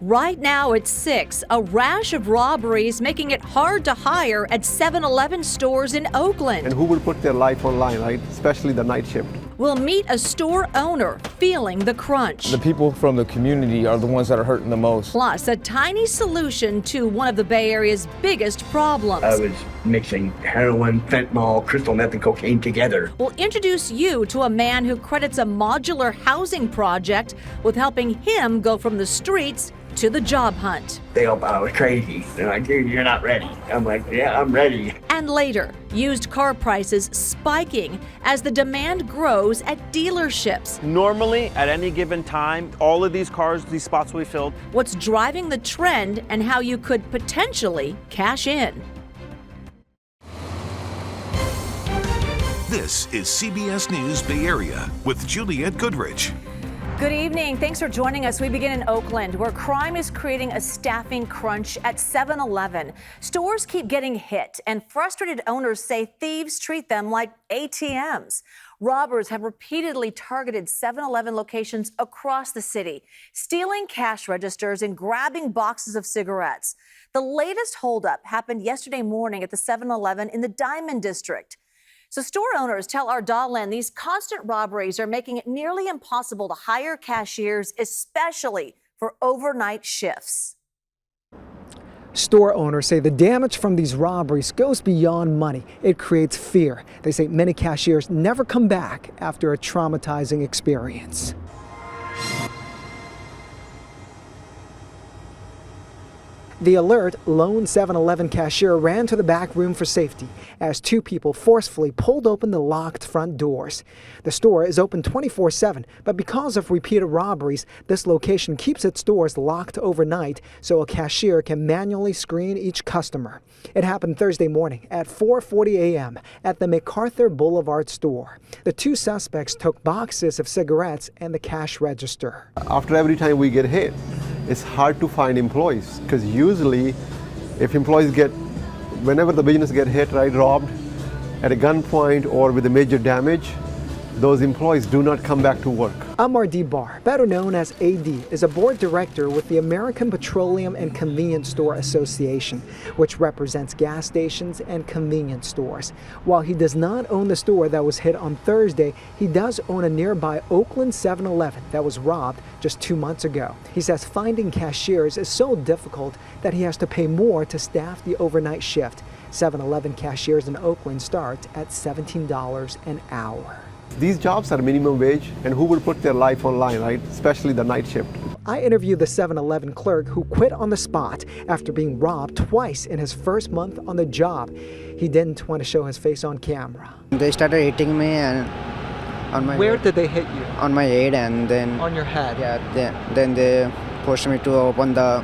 Right now at 6, a rash of robberies making it hard to hire at 7-Eleven stores in Oakland. And who would put their life online, right? Especially the night shift. We'll meet a store owner feeling the crunch. The people from the community are the ones that are hurting the most. Plus, a tiny solution to one of the Bay Area's biggest problems. I was mixing heroin, fentanyl, crystal meth, and cocaine together. We'll introduce you to a man who credits a modular housing project with helping him go from the streets to the job hunt. They all thought I was crazy. They're like, dude, you're not ready. I'm like, yeah, I'm ready. And later, used car prices spiking as the demand grows at dealerships. Normally, at any given time, all of these cars, these spots will be filled. What's driving the trend and how you could potentially cash in. This is CBS News Bay Area with Juliette Goodrich. Good evening. Thanks for joining us. We begin in Oakland, where crime is creating a staffing crunch at 7-Eleven. Stores keep getting hit, and frustrated owners say thieves treat them like ATMs. Robbers have repeatedly targeted 7-Eleven locations across the city, stealing cash registers and grabbing boxes of cigarettes. The latest holdup happened yesterday morning at the 7-Eleven in the Diamond District. So store owners tell our Dahlin these constant robberies are making it nearly impossible to hire cashiers, especially for overnight shifts. Store owners say the damage from these robberies goes beyond money. It creates fear. They say many cashiers never come back after a traumatizing experience. The alert, lone 7-Eleven cashier ran to the back room for safety as two people forcefully pulled open the locked front doors. The store is open 24/7, but because of repeated robberies, this location keeps its doors locked overnight so a cashier can manually screen each customer. It happened Thursday morning at 4:40 a.m. at the MacArthur Boulevard store. The two suspects took boxes of cigarettes and the cash register. After every time we get hit, it's hard to find employees because usually if employees whenever the business get hit, right, robbed at a gunpoint or with a major damage, those employees do not come back to work. Amar Bar, better known as AD, is a board director with the American Petroleum and Convenience Store Association, which represents gas stations and convenience stores. While he does not own the store that was hit on Thursday, he does own a nearby Oakland 7-Eleven that was robbed just 2 months ago. He says finding cashiers is so difficult that he has to pay more to staff the overnight shift. 7-Eleven cashiers in Oakland start at $17 an hour. These jobs are minimum wage, and who would put their life online, right? Especially the night shift. I interviewed the 7-Eleven clerk who quit on the spot after being robbed twice in his first month on the job. He didn't want to show his face on camera. They started hitting me and on my Where head. did they hit you? On my head, and then On your head? Yeah, then they forced me to open the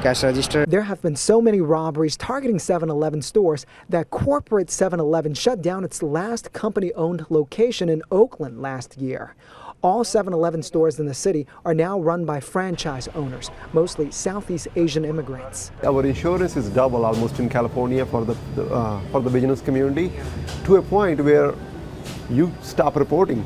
cash register. There have been so many robberies targeting 7-Eleven stores that corporate 7-Eleven shut down its last company-owned location in Oakland last year. All 7-Eleven stores in the city are now run by franchise owners, mostly Southeast Asian immigrants. Our insurance is double almost in California for the business community, to a point where you stop reporting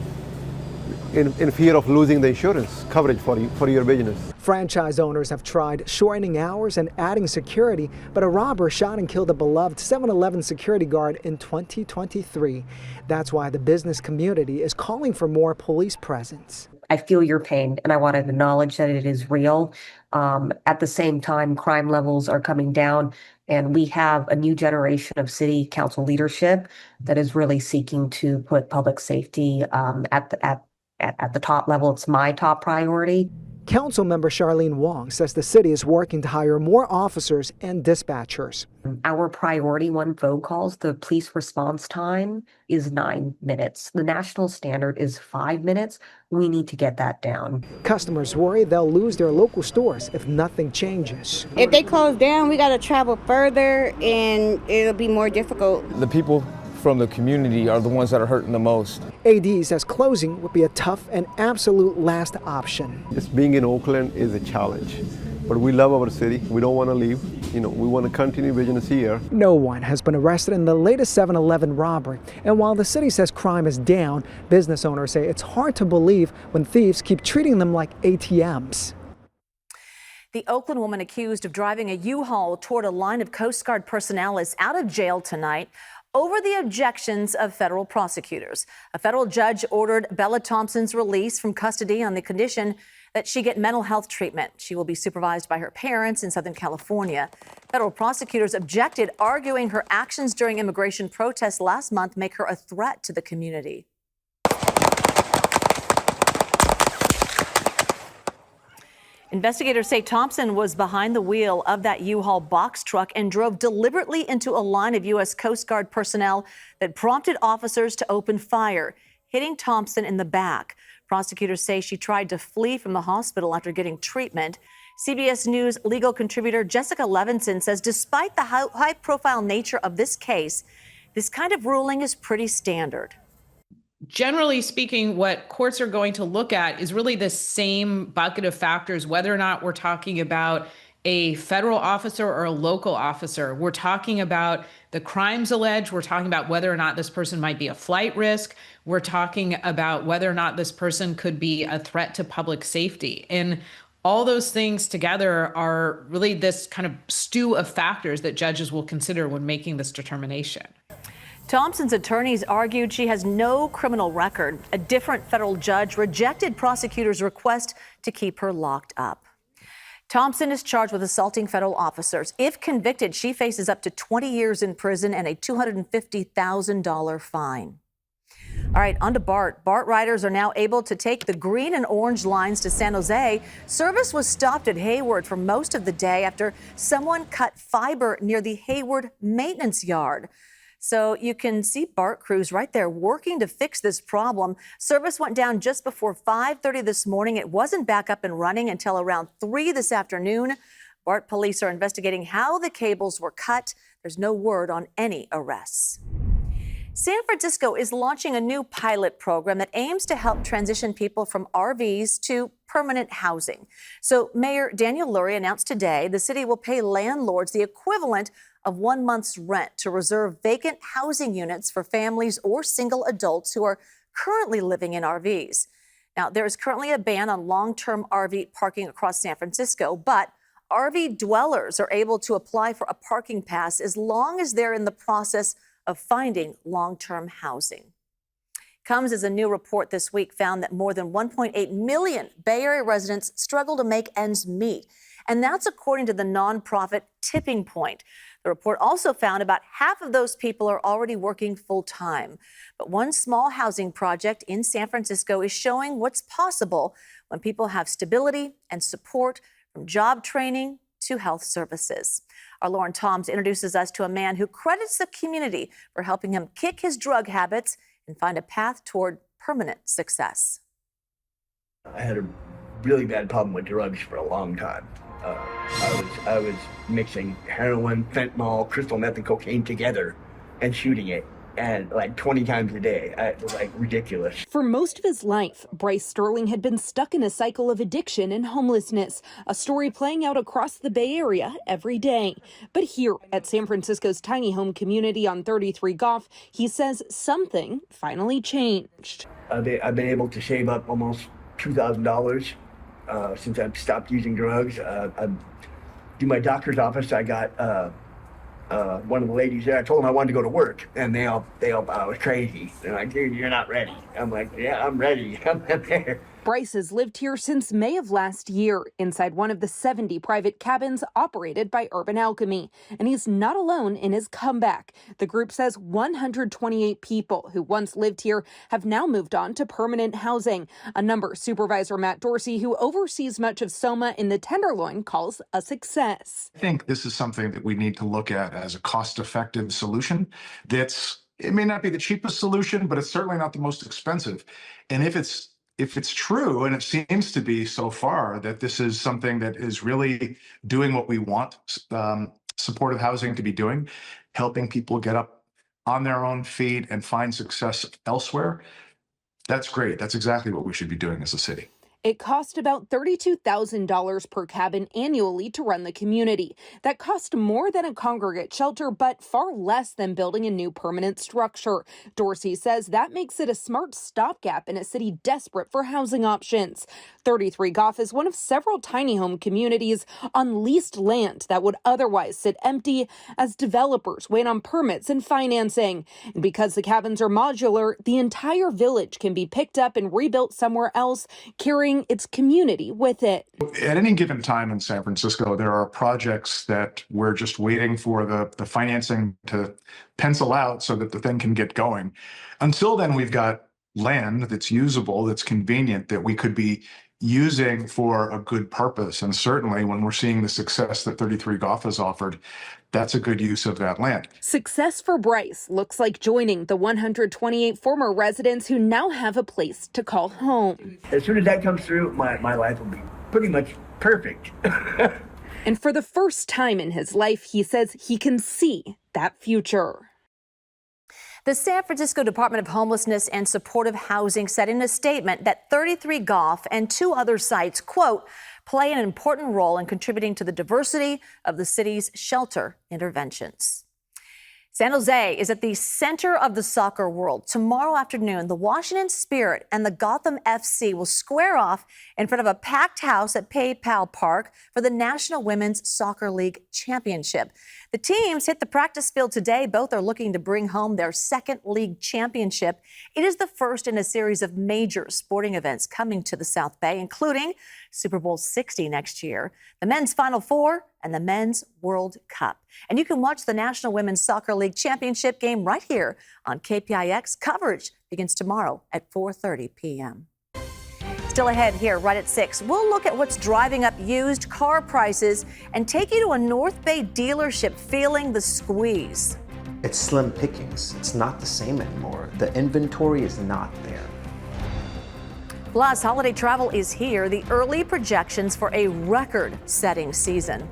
in fear of losing the insurance coverage for your business. Franchise owners have tried shortening hours and adding security, but a robber shot and killed a beloved 7-Eleven security guard in 2023. That's why the business community is calling for more police presence. I feel your pain, and I want to acknowledge that it is real. At the same time, crime levels are coming down, and we have a new generation of city council leadership that is really seeking to put public safety at the top level. It's my top priority. Council member Charlene Wong says the city is working to hire more officers and dispatchers. Our priority one phone calls, the police response time is 9 minutes. The national standard is 5 minutes. We need to get that down. Customers worry they'll lose their local stores if nothing changes. If they close down, we got to travel further and it'll be more difficult. The people from the community are the ones that are hurting the most. AD says closing would be a tough and absolute last option. Just being in Oakland is a challenge, but we love our city. We don't want to leave. We want to continue business here. No one has been arrested in the latest 7-Eleven robbery. And while the city says crime is down, business owners say it's hard to believe when thieves keep treating them like ATMs. The Oakland woman accused of driving a U-Haul toward a line of Coast Guard personnel is out of jail tonight over the objections of federal prosecutors. A federal judge ordered Bella Thompson's release from custody on the condition that she get mental health treatment. She will be supervised by her parents in Southern California. Federal prosecutors objected, arguing her actions during immigration protests last month make her a threat to the community. Investigators say Thompson was behind the wheel of that U-Haul box truck and drove deliberately into a line of U.S. Coast Guard personnel that prompted officers to open fire, hitting Thompson in the back. Prosecutors say she tried to flee from the hospital after getting treatment. CBS News legal contributor Jessica Levinson says despite the high-profile nature of this case, this kind of ruling is pretty standard. Generally speaking, what courts are going to look at is really the same bucket of factors, whether or not we're talking about a federal officer or a local officer. We're talking about the crimes alleged. We're talking about whether or not this person might be a flight risk. We're talking about whether or not this person could be a threat to public safety. And all those things together are really this kind of stew of factors that judges will consider when making this determination. Thompson's attorneys argued she has no criminal record. A different federal judge rejected prosecutors' request to keep her locked up. Thompson is charged with assaulting federal officers. If convicted, she faces up to 20 years in prison and a $250,000 fine. All right, on to BART. BART riders are now able to take the green and orange lines to San Jose. Service was stopped at Hayward for most of the day after someone cut fiber near the Hayward maintenance yard. So you can see BART crews right there working to fix this problem. Service went down just before 5:30 this morning. It wasn't back up and running until around 3 this afternoon. BART police are investigating how the cables were cut. There's no word on any arrests. San Francisco is launching a new pilot program that aims to help transition people from RVs to permanent housing. So Mayor Daniel Lurie announced today the city will pay landlords the equivalent of 1 month's rent to reserve vacant housing units for families or single adults who are currently living in RVs. Now, there is currently a ban on long-term RV parking across San Francisco, but RV dwellers are able to apply for a parking pass as long as they're in the process of finding long-term housing. Comes as a new report this week found that more than 1.8 million Bay Area residents struggle to make ends meet. And that's according to the nonprofit Tipping Point. The report also found about half of those people are already working full-time. But one small housing project in San Francisco is showing what's possible when people have stability and support from job training to health services. Our Lauren Toms introduces us to a man who credits the community for helping him kick his drug habits and find a path toward permanent success. I had a really bad problem with drugs for a long time. I was mixing heroin, fentanyl, crystal meth, and cocaine together and shooting it, and like 20 times a day. It was like ridiculous. For most of his life, Bryce Sterling had been stuck in a cycle of addiction and homelessness, a story playing out across the Bay Area every day. But here at San Francisco's tiny home community on 33 Goff, he says something finally changed. I've been able to save up almost $2,000 since I've stopped using drugs. I do my doctor's office. I got one of the ladies there. I told them I wanted to go to work, and they all thought I was crazy. They're like, "Dude, you're not ready." I'm like, "Yeah, I'm ready. I'm there." Bryce has lived here since May of last year, inside one of the 70 private cabins operated by Urban Alchemy. And he's not alone in his comeback. The group says 128 people who once lived here have now moved on to permanent housing, a number Supervisor Matt Dorsey, who oversees much of SOMA in the Tenderloin, calls a success. I think this is something that we need to look at as a cost-effective solution. It may not be the cheapest solution, but it's certainly not the most expensive. And if it's true, and it seems to be so far, that this is something that is really doing what we want supportive housing to be doing, helping people get up on their own feet and find success elsewhere, that's great. That's exactly what we should be doing as a city. It cost about $32,000 per cabin annually to run the community. That cost more than a congregate shelter, but far less than building a new permanent structure. Dorsey says that makes it a smart stopgap in a city desperate for housing options. 33 Goff is one of several tiny home communities on leased land that would otherwise sit empty as developers wait on permits and financing. And because the cabins are modular, the entire village can be picked up and rebuilt somewhere else, carrying its community with it. At any given time in San Francisco, there are projects that we're just waiting for the financing to pencil out so that the thing can get going. Until then, we've got land that's usable, that's convenient, that we could be using for a good purpose. And certainly when we're seeing the success that 33 Goff has offered, that's a good use of that land. Success for Bryce looks like joining the 128 former residents who now have a place to call home. As soon as that comes through, my life will be pretty much perfect. And for the first time in his life, he says he can see that future. The San Francisco Department of Homelessness and Supportive Housing said in a statement that 33 Goff and 2 other sites, quote, play an important role in contributing to the diversity of the city's shelter interventions. San Jose is at the center of the soccer world. Tomorrow afternoon, the Washington Spirit and the Gotham FC will square off in front of a packed house at PayPal Park for the National Women's Soccer League Championship. The teams hit the practice field today. Both are looking to bring home their second league championship. It is the first in a series of major sporting events coming to the South Bay, including Super Bowl 60 next year, the men's Final Four, and the Men's World Cup. And you can watch the National Women's Soccer League Championship game right here on KPIX. Coverage begins tomorrow at 4:30 p.m. Still ahead here right at 6, we'll look at what's driving up used car prices and take you to a North Bay dealership feeling the squeeze. It's slim pickings. It's not the same anymore. The inventory is not there. Plus, holiday travel is here. The early projections for a record-setting season.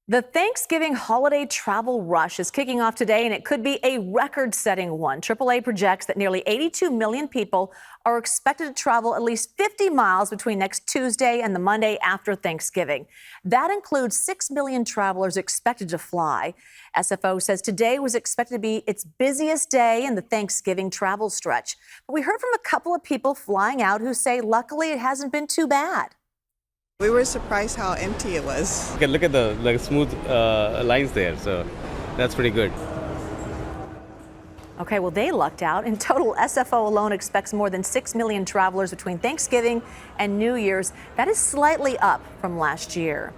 The Thanksgiving holiday travel rush is kicking off today, and it could be a record-setting one. AAA projects that nearly 82 million people are expected to travel at least 50 miles between next Tuesday and the Monday after Thanksgiving. That includes 6 million travelers expected to fly. SFO says today was expected to be its busiest day in the Thanksgiving travel stretch. But we heard from a couple of people flying out who say luckily it hasn't been too bad. We were surprised how empty it was. You can look at the smooth lines there, so that's pretty good. Okay, well, they lucked out. In total, SFO alone expects more than 6 million travelers between Thanksgiving and New Year's. That is slightly up from last year.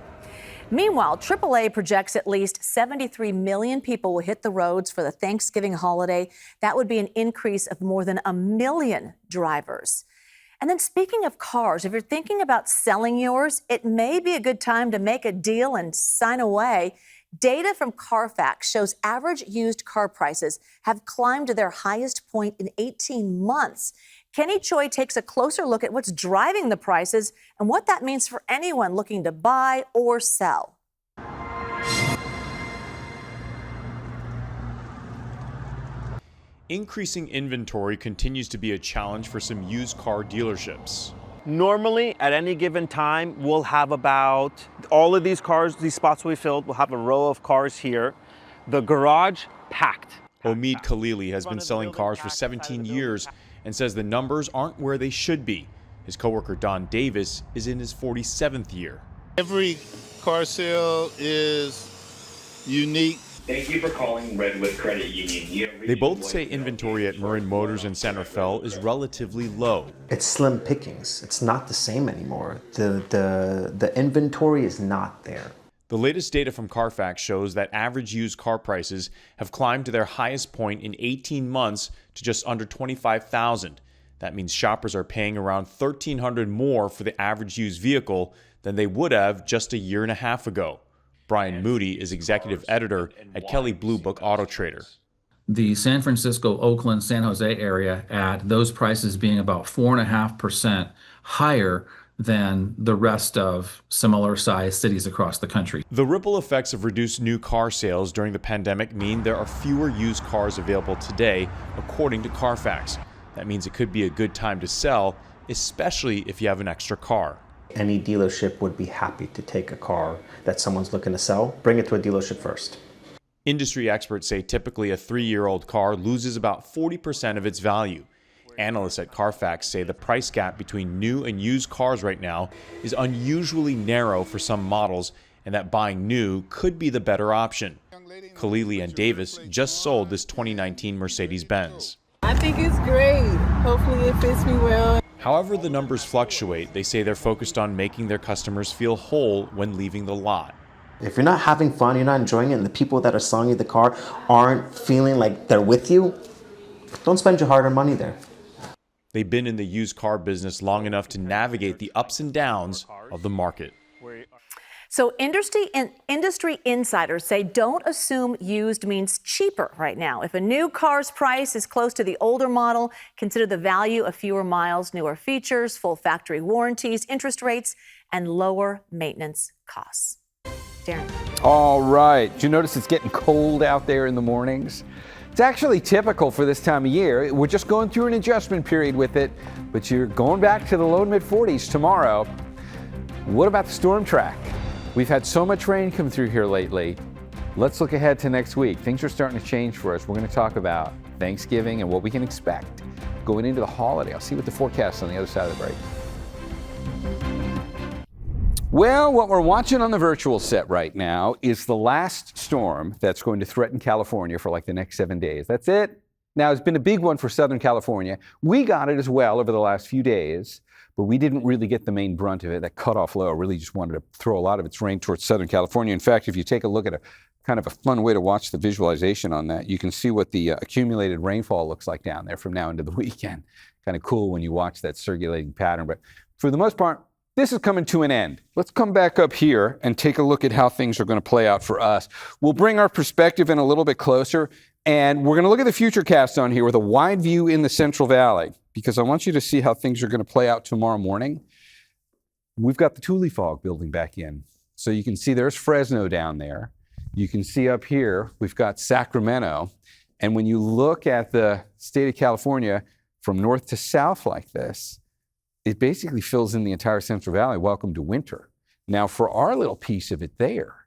Meanwhile, AAA projects at least 73 million people will hit the roads for the Thanksgiving holiday. That would be an increase of more than 1 million drivers. And then speaking of cars, if you're thinking about selling yours, it may be a good time to make a deal and sign away. Data from KPIX shows average used car prices have climbed to their highest point in 18 months. Kenny Choi takes a closer look at what's driving the prices and what that means for anyone looking to buy or sell. Increasing inventory continues to be a challenge for some used car dealerships. Normally, at any given time, we'll have about all of these cars, these spots we filled, we'll have a row of cars here. The garage packed. Omid Khalili has been selling cars for 17 years and says the numbers aren't where they should be. His coworker Don Davis is in his 47th year. Every car sale is unique. Thank you for calling Redwood Credit Union. They both say inventory at Marin Motors in Santa Fe is relatively low. It's slim pickings. It's not the same anymore. The inventory is not there. The latest data from KPIX shows that average used car prices have climbed to their highest point in 18 months to just under $25,000. That means shoppers are paying around $1,300 more for the average used vehicle than they would have just a year and a half ago. Brian Moody is executive editor at Kelley Blue Book Auto Trader. The San Francisco, Oakland, San Jose area at those prices being about 4.5% higher than the rest of similar sized cities across the country. The ripple effects of reduced new car sales during the pandemic mean there are fewer used cars available today, according to KPIX. That means it could be a good time to sell, especially if you have an extra car. Any dealership would be happy to take a car that someone's looking to sell, bring it to a dealership first. Industry experts say typically a 3-year-old car loses about 40% of its value. Analysts at KPIX say the price gap between new and used cars right now is unusually narrow for some models, and that buying new could be the better option. Khalili and Davis just sold this 2019 Mercedes-Benz. I think it's great. Hopefully it fits me well. However the numbers fluctuate, they say they're focused on making their customers feel whole when leaving the lot. If you're not having fun, you're not enjoying it, and the people that are selling you the car aren't feeling like they're with you, don't spend your hard-earned money there. They've been in the used car business long enough to navigate the ups and downs of the market. So industry insiders say don't assume used means cheaper right now. If a new car's price is close to the older model, consider the value of fewer miles, newer features, full factory warranties, interest rates, and lower maintenance costs. Darren. All right. Did you notice it's getting cold out there in the mornings? It's actually typical for this time of year. We're just going through an adjustment period with it, but you're going back to the low to mid 40s tomorrow. What about the storm track? We've had so much rain come through here lately. Let's look ahead to next week. Things are starting to change for us. We're going to talk about Thanksgiving and what we can expect going into the holiday. I'll see what the forecast is on the other side of the break. Well, what we're watching on the virtual set right now is the last storm that's going to threaten California for like the next 7 days. That's it. Now, it's been a big one for Southern California. We got it as well over the last few days, but we didn't really get the main brunt of it. That cutoff low really just wanted to throw a lot of its rain towards Southern California. In fact, if you take a look at a kind of a fun way to watch the visualization on that, you can see what the accumulated rainfall looks like down there from now into the weekend. Kind of cool when you watch that circulating pattern. But for the most part, this is coming to an end. Let's come back up here and take a look at how things are going to play out for us. We'll bring our perspective in a little bit closer, and we're going to look at the future cast on here with a wide view in the Central Valley, because I want you to see how things are going to play out tomorrow morning. We've got the Thule fog building back in. So you can see there's Fresno down there. You can see up here, we've got Sacramento. And when you look at the state of California from north to south like this, it basically fills in the entire Central Valley. Welcome to winter. Now, for our little piece of it there,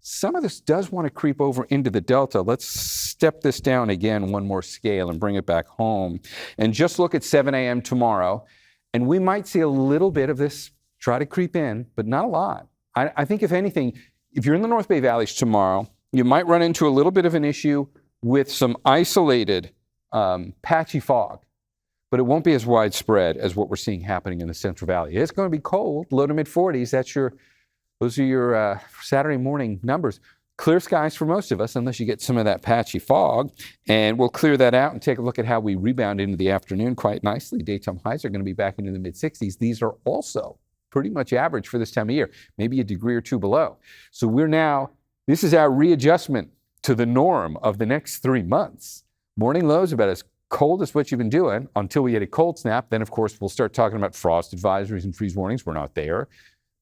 some of this does want to creep over into the Delta. Let's step this down again one more scale and bring it back home. And just look at 7 a.m. tomorrow, and we might see a little bit of this try to creep in, but not a lot. I think, if anything, if you're in the North Bay Valleys tomorrow, you might run into a little bit of an issue with some isolated patchy fog. But it won't be as widespread as what we're seeing happening in the Central Valley. It's going to be cold, low to mid 40s. Those are your Saturday morning numbers. Clear skies for most of us, unless you get some of that patchy fog. And we'll clear that out and take a look at how we rebound into the afternoon quite nicely. Daytime highs are going to be back into the mid 60s. These are also pretty much average for this time of year, maybe a degree or two below. So this is our readjustment to the norm of the next 3 months. Morning lows about as cold as what you've been doing until we get a cold snap. Then, of course, we'll start talking about frost advisories and freeze warnings. We're not there,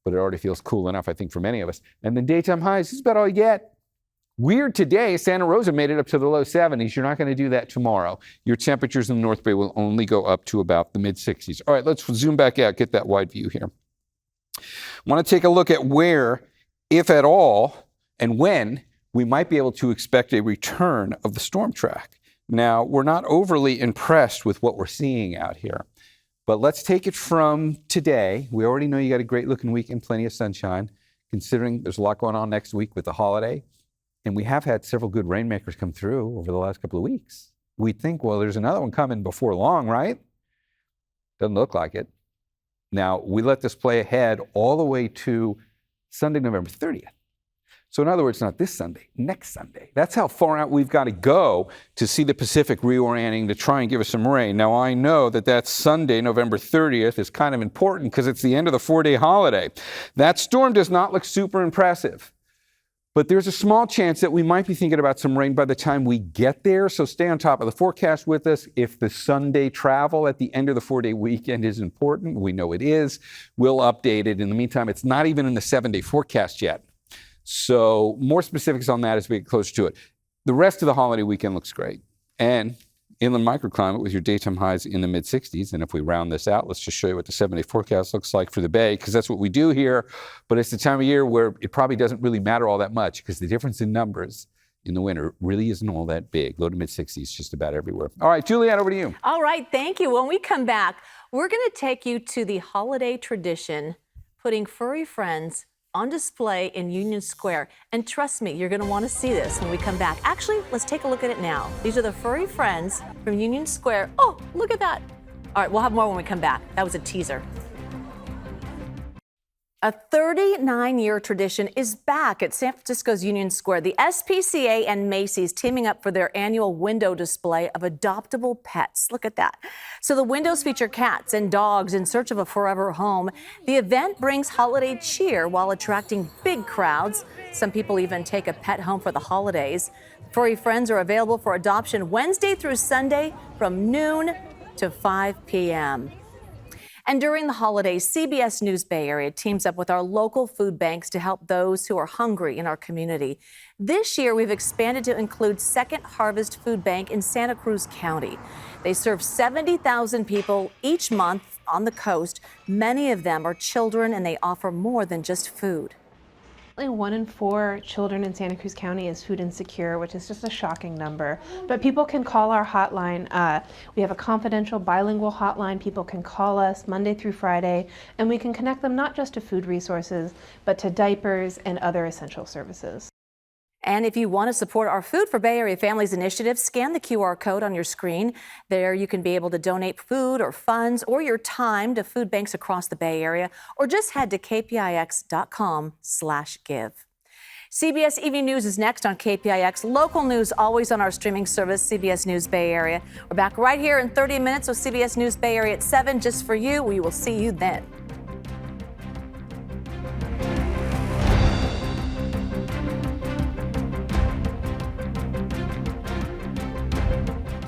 but it already feels cool enough, I think, for many of us. And then daytime highs, this is about all you get. Weird today, Santa Rosa made it up to the low 70s. You're not going to do that tomorrow. Your temperatures in the North Bay will only go up to about the mid 60s. All right, let's zoom back out, get that wide view here. I want to take a look at where, if at all, and when we might be able to expect a return of the storm track. Now, we're not overly impressed with what we're seeing out here, but let's take it from today. We already know you got a great looking weekend, plenty of sunshine, considering there's a lot going on next week with the holiday. And we have had several good rainmakers come through over the last couple of weeks. We'd think, well, there's another one coming before long, right? Doesn't look like it. Now, we let this play ahead all the way to Sunday, November 30th. So in other words, not this Sunday, next Sunday. That's how far out we've got to go to see the Pacific reorienting to try and give us some rain. Now, I know that Sunday, November 30th, is kind of important because it's the end of the 4-day holiday. That storm does not look super impressive, but there's a small chance that we might be thinking about some rain by the time we get there. So stay on top of the forecast with us. If the Sunday travel at the end of the 4-day weekend is important, we know it is, we'll update it. In the meantime, it's not even in the 7-day forecast yet. So more specifics on that as we get closer to it. The rest of the holiday weekend looks great. And inland microclimate with your daytime highs in the mid-60s. And if we round this out, let's just show you what the 7-day forecast looks like for the Bay, because that's what we do here. But it's the time of year where it probably doesn't really matter all that much, because the difference in numbers in the winter really isn't all that big. Low to mid-60s just about everywhere. All right, Julianne, over to you. All right, thank you. When we come back, we're going to take you to the holiday tradition, putting furry friends on display in Union Square. And trust me, you're going to want to see this when we come back. Actually, let's take a look at it now. These are the furry friends from Union Square. Oh, look at that. All right, we'll have more when we come back. That was a teaser. A 39-year tradition is back at San Francisco's Union Square. The SPCA and Macy's teaming up for their annual window display of adoptable pets. Look at that. So the windows feature cats and dogs in search of a forever home. The event brings holiday cheer while attracting big crowds. Some people even take a pet home for the holidays. Furry friends are available for adoption Wednesday through Sunday from noon to 5 p.m. And during the holidays, CBS News Bay Area teams up with our local food banks to help those who are hungry in our community. This year, we've expanded to include Second Harvest Food Bank in Santa Cruz County. They serve 70,000 people each month on the coast. Many of them are children, and they offer more than just food. 1 in 4 children in Santa Cruz County is food insecure, which is just a shocking number. But people can call our hotline. We have a confidential bilingual hotline. People can call us Monday through Friday, and we can connect them not just to food resources, but to diapers and other essential services. And if you want to support our Food for Bay Area Families initiative, scan the QR code on your screen. There you can be able to donate food or funds or your time to food banks across the Bay Area, or just head to kpix.com/give. CBS Evening News is next on KPIX. Local news always on our streaming service, CBS News Bay Area. We're back right here in 30 minutes with CBS News Bay Area at 7 just for you. We will see you then.